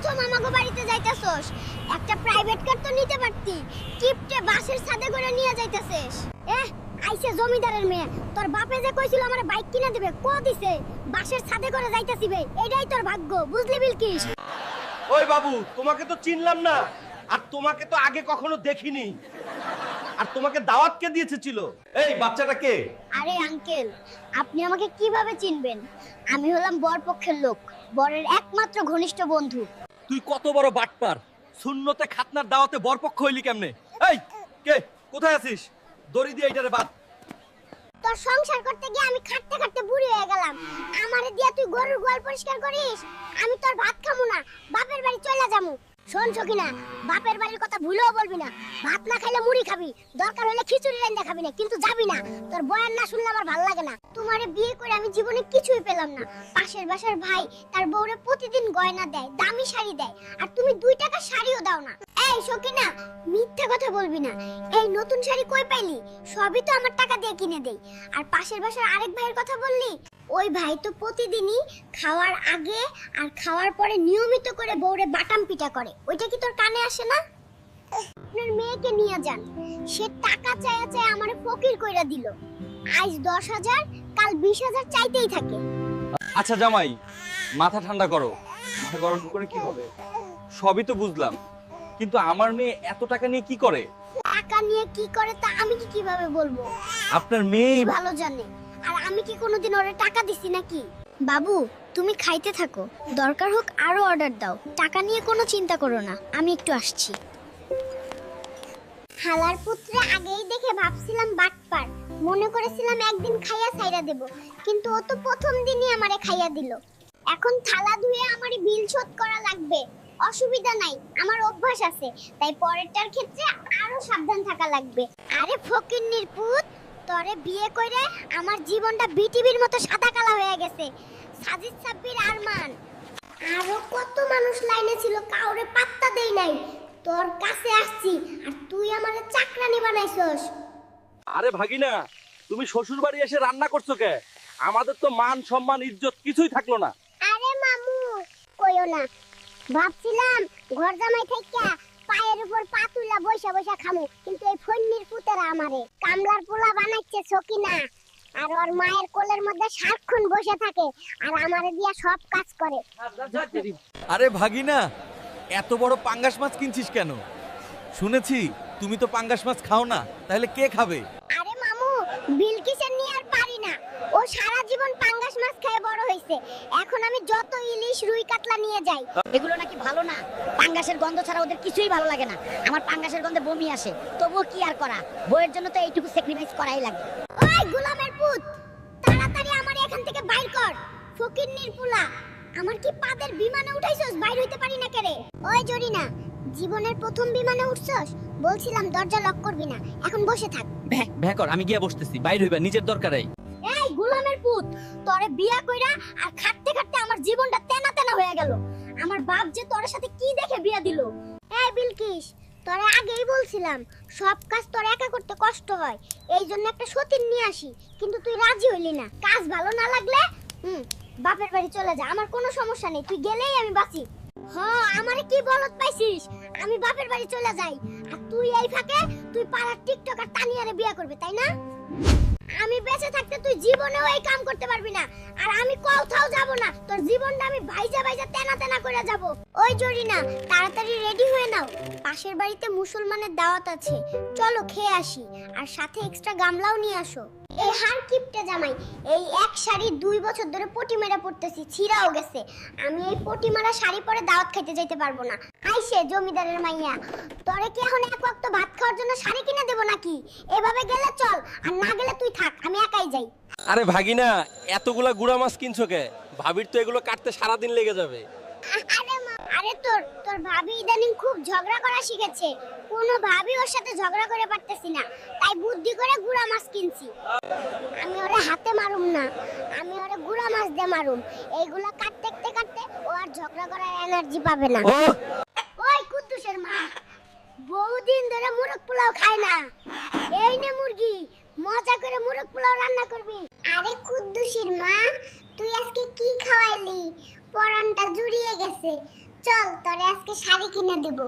প্রথম আমাগো বাড়িতে যাইতাছস, একটা প্রাইভেট কার তো নিতে পারতি। কিপটে বাসের ছাদে করে নিয়ে যাইতাছিস। আইছে জমিদারের মেয়ে, তোর বাপে যে কইছিল আমারে বাইক কিনে দিবে, কো দিছে? বাসের ছাদে করে যাইতাছি বে, এটাই তোর ভাগ্য, বুঝলি বিলকিস? ওই বাবু, তোমাকে তো চিনলাম না, আর তোমাকে তো আগে কখনো দেখিনি। আর তোমাকে দাওয়াত কে দিয়েছে ছিল? এই বাচ্চাটা কে? আরে আঙ্কেল, আপনি আমাকে কিভাবে চিনবেন? আমি হলাম বরপক্ষের লোক, বরের একমাত্র ঘনিষ্ঠ বন্ধু। তুই কত বড় বাটপার! শূন্যতে খাতনার দাওয়াতে বরপক্ষ হইলি কেমনে? এই কে, কোথায় আছিস? দড়ি দিয়ে এইটারে বাঁধ। তোর সংসার করতে গিয়ে আমি খাটতে খাটতে বুড়ি হয়ে গেলাম, আমারে দিয়া তুই গরুর গোয়াল পরিষ্কার করিস? আমি তোর ভাত খামু না, বাপের বাড়ি চলে যামু। শোন সকিনা, বাপের বাড়ির কথা ভুলেও বলবি না। ভাত না খাইলে মুড়ি খাবি, দরকার হলে খিচুড়ি রান্না খাবি না, কিন্তু যাবি না। তোর বয়ান না শুনলে আমার ভালো লাগে না। তোমারে বিয়ে করে আমি জীবনে কিছুই পেলাম না। পাশের বাসার ভাই তার বউরে প্রতিদিন গয়না দেয়, দামি শাড়ি দেয়, আর তুমি 2 টাকা শাড়িও দাও না। এই সকিনা, মিথ্যা কথা বলবি না। এই নতুন শাড়ি কই পাইলি? সবই তো আমার টাকা দিয়ে কিনে দেই। আর পাশের বাসার আরেক ভাইয়ের কথা বললি, ওই ভাই তো প্রতিদিনই খাওয়ার আগে আর খাওয়ার পরে নিয়মিত করে বউরে বাটাম পিটা করে। ওইটা কি তোর কানে আসে না? আপনার মেয়েকে নিয়ে যান, সে টাকা চায়া চায় আমারে ফকির কইরা দিল। আজ 10,000, কাল 20,000 চাইতেই থাকে। আচ্ছা জামাই, মাথা ঠান্ডা করো। মাথা গরম করে কি হবে? সবই তো বুঝলাম, কিন্তু আমার মেয়ে এত টাকা নিয়ে কি করে? টাকা নিয়ে কি করে তা আমি কি কিভাবে বলবো? আপনার মেয়ে ভালো জানে। আর আমি কি কোনোদিন ওরে টাকা দিছি নাকি? বাবু, তুমি খাইতে থাকো, দরকার হোক আরো অর্ডার দাও। টাকা নিয়ে কোনো চিন্তা করো না, আমি একটু আসছি। হালার পুত্রে আগেই দেখে ভাবছিলাম বাটপার, মনে করেছিলাম একদিন খাইয়া ছাইরা দেব, কিন্তু ও তো প্রথম দিনই আমারে খাইয়া দিল। এখন থালা ধুয়ে আমারই বিল শোধ করা লাগবে। অসুবিধা নাই, আমার অভ্যাস আছে, তাই পরেরটার ক্ষেত্রে আরো সাবধান থাকা লাগবে। আরে ফকিন্নির পুত, তরে বিয়ে কইরে আমার জীবনটা বিটিভির মতো সাদা কালো হয়ে গেছে। সাজিদ সাব্বির আরমান, আরো কত মানুষ লাইনে ছিল, কাউরে পাত্তা দেই নাই। তোর কাছে আসছি আর তুই আমারে চাকরানি বানাইছস। আরে ভাগিনা, তুমি শ্বশুর বাড়ি এসে রান্না করছো কে? আমাদের তো মান সম্মান ইজ্জত কিছুই থাকলো না। আরে মামু, কইও না। ভাবছিলাম ঘর জামাই থাইকা পায়ের উপর পা তুইলা বইসা বইসা খামু, কিন্তু এই ফন্নির পুতেরা আমারে কামলার পোলা বানাইছে সকিনা। আর ওর মায়ের কোলের মধ্যে সারাক্ষণ বসে থাকে আর আমারে দিয়া সব কাজ করে। আরে ভাগিনা, এত বড় পাঙ্গাস মাছ কিনছিস কেন? শুনেছি তুমি তো পাঙ্গাস মাছ খাও না, তাহলে কে খাবে? আরে মামু, বিলকিসের নিয়ে আর পারি না। ও সারা জীবন পাঙ্গাস মাছ খেয়ে বড় হইছে। এখন আমি যত ইলিশ রুই কাতলা নিয়ে যাই, এগুলো নাকি ভালো না। পাঙ্গাসের গন্ধ ছাড়া ওদের কিছুই ভালো লাগে না। আমার পাঙ্গাসের গন্ধে বমি আসে, তবুও কি আর করা, বইয়ের জন্য তো এইটুকু স্যাক্রিফাইস করাই লাগে। ওই গোলামের পুত, তাড়াতাড়ি আমার এখান থেকে বাইর কর। ফকিন্নির পুলা, আমার কি পাদের বিমানে উঠাইছস? বাইর হইতে পারি না কেরে? ওই জরিনা, জীবনের প্রথম বিমানে উঠছস? বলছিলাম দরজা লক করবি না, এখন বসে থাক। ভ্যাকর, আমি গিয়া বসতেছি, বাইর হইবা নিজের দরকারে। এই গোলামের পুত, তোরে বিয়া কইরা আর খাটতে খাটতে আমার জীবনটা তেনা তেনা হয়ে গেল। আমার বাপ যে তোর সাথে কি দেখে বিয়া দিল। এই বিলকিস, তোরে আগেই বলছিলাম সব কাজ তোর একা করতে কষ্ট হয়, এই জন্য একটা সতীন নিয়ে আসি, কিন্তু তুই রাজি হইলি না। কাজ ভালো না লাগলে বাপের বাড়ি চলে যা, আমার কোনো সমস্যা নেই, তুই গেলেই আমি বাঁচি। আমারে কি বলত পাইছিস? আমি বাপের বাড়ি চলে যাই, আর তুই এই ফাঁকে তুই পাড়ার টিকটকার তানিয়ারে বিয়া করবে, তাই না? আমি বেঁচে থাকতে তুই জীবনেও এই কাম করতে পারবি না, আর আমি কোথাও যাব না। তোর জীবনটা আমি ভাইজা ভাইজা তেনা তেনা করে যাব। ওই জরিনা, তাড়াতাড়ি রেডি হয়ে নাও, পাশের বাড়িতে মুসলমানের দাওয়াত আছে, চলো খেয়ে আসি, আর সাথে এক্সট্রা গামলাও নিয়ে আসো। এই হার কিপটে জামাই, এই এক শাড়ি 2 বছর ধরে পটি মেরা পড়তেছি, ছিঁড়াও গেছে। আমি এই পটি মারা শাড়ি পরে দাওয়াত খাইতে যাইতে পারবো না। আইসে জমিদারের মাইয়া, তোরে কি এখন এক ওয়াক্ত ভাত খাওয়ার জন্য শাড়ি কিনে দেব নাকি? এভাবে গেলে চল, আর না গেলে তুই থাক, আমি একাই যাই। আরে ভাগিনা, এতগুলা গুড়া মাছ কিনছো কে? ভাবির তো এগুলো কাটতে সারাদিন লেগে যাবে। আরে তোর ভাবি ইদানিং খুব ঝগড়া করা শিখেছে। কোনো ভাবি ওর সাথে ঝগড়া করে পারতেছি না, তাই বুদ্ধি করে গুড়া মাছ কিনছি। আমি ওরে হাতে মারুম না, আমি ওরে গুড়া মাছ দিয়ে মারুম। এইগুলা কাটতে কাটতে ও আর ঝগড়া করার এনার্জি পাবে না। ওই কুদ্দুসের মা, বহুদিন ধরে মুরগ পোলাও খায় না। এই নে মুরগি, মজা করে মুরগ পোলাও রান্না করবি। আরে কুদ্দুসের মা, তুই আজকে কি খাওয়াইলি? পরানটা জুড়িয়ে গেছে। চল তোরে আজকে শাড়ি কিনে দেব।